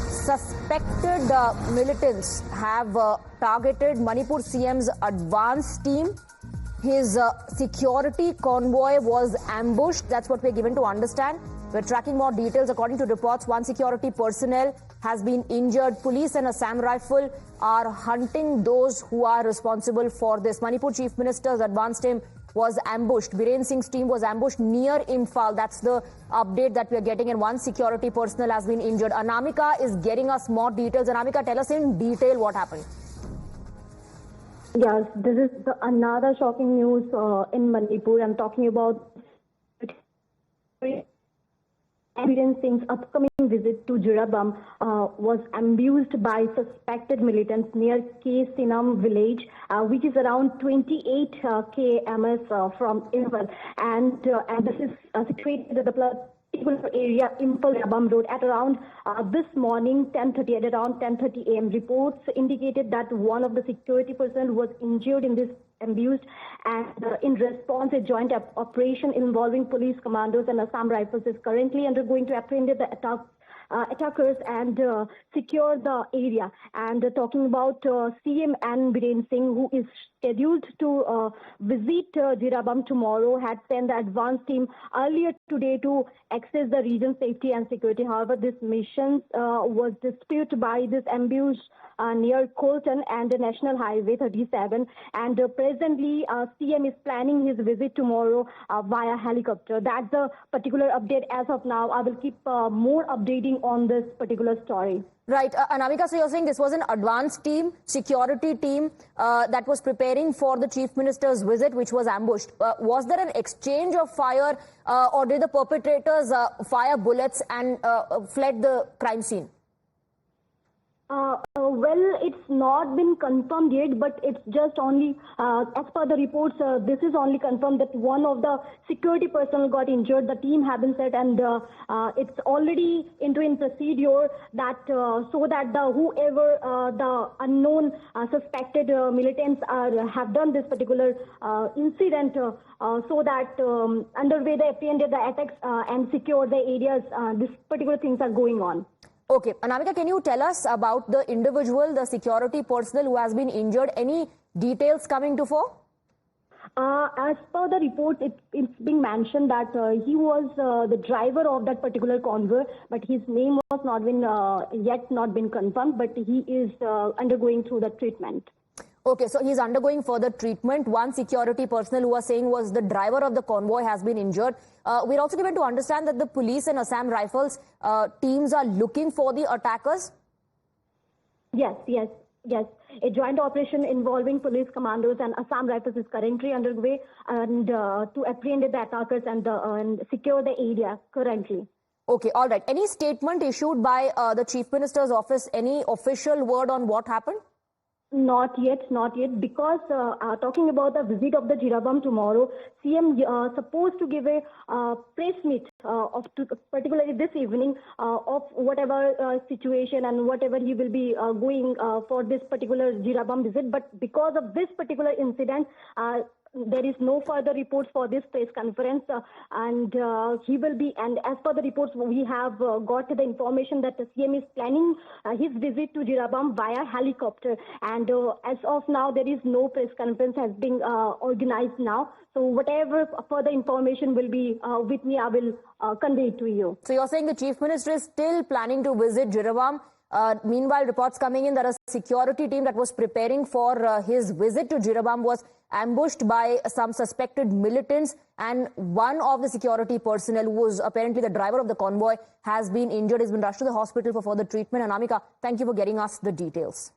suspected militants have targeted Manipur CM's advance team. His security convoy was ambushed. That's what we're given to understand. We're tracking more details. According to reports, one security personnel has been injured. Police and Assam Rifle are hunting those who are responsible for this. Manipur Chief Minister's advance team was ambushed. Biren Singh's team was ambushed near Imphal. That's the update that we are getting, and one security personnel has been injured. Anamika is getting us more details. Anamika, tell us in detail what happened. Yes, this is another shocking news in Manipur. I'm talking about Biren Singh's upcoming visit to Jirabam was ambushed by suspected militants near K. Sinam village, which is around 28 km from Imphal. And this is situated at the particular area, Imphal Jirabam Road, at around this morning, 10:30 a.m. Reports indicated that one of the security personnel was injured in this ambushed, and in response, a joint operation involving police commandos and Assam Rifles is currently undergoing to apprehend the attackers and secure the area. And talking about CM and Biren Singh, who is scheduled to visit Jirabam tomorrow, had sent the advance team earlier today to access the region's safety and security. However, this mission was disputed by this ambush near Colton and the National Highway 37. And presently, CM is planning his visit tomorrow via helicopter. That's the particular update as of now. I will keep more updating on this particular story. Right. Anamika, so you're saying this was an advanced team, security team that was preparing for the Chief Minister's visit, which was ambushed. Was there an exchange of fire or did the perpetrators fire bullets and fled the crime scene? Well, it's not been confirmed yet, but it's just only, as per the reports, this is only confirmed that one of the security personnel got injured. The team have been set, and it's already in procedure that so that whoever the unknown suspected militants have done this particular incident, so that underway they apprehended the attacks and secure the areas. These particular things are going on. Okay. Anamika, can you tell us about the individual, the security personnel who has been injured? Any details coming to fore? As per the report, it's being mentioned that he was the driver of that particular convoy, but his name was not been confirmed, but he is undergoing through the treatment. Okay, so he's undergoing further treatment. One security personnel who was saying was the driver of the convoy has been injured. We're also given to understand that the police and Assam Rifles teams are looking for the attackers. Yes. A joint operation involving police commandos and Assam Rifles is currently underway, and to apprehend the attackers and secure the area currently. Okay, all right. Any statement issued by the Chief Minister's office? Any official word on what happened? Not yet, because talking about the visit of the Jirabam tomorrow, CM supposed to give a press meet particularly this evening of whatever situation and whatever he will be going for this particular Jirabam visit. But because of this particular incident, there is no further reports for this press conference, and he will be. And as per the reports, we have got the information that the CM is planning his visit to Jirabam via helicopter. And as of now, there is no press conference has been organized now. So whatever further information will be with me, I will convey it to you. So you're saying the Chief Minister is still planning to visit Jirabam. Meanwhile, reports coming in that a security team that was preparing for his visit to Jirabam was ambushed by some suspected militants, and one of the security personnel, who was apparently the driver of the convoy, has been injured. Has been rushed to the hospital for further treatment. Anamika, thank you for getting us the details.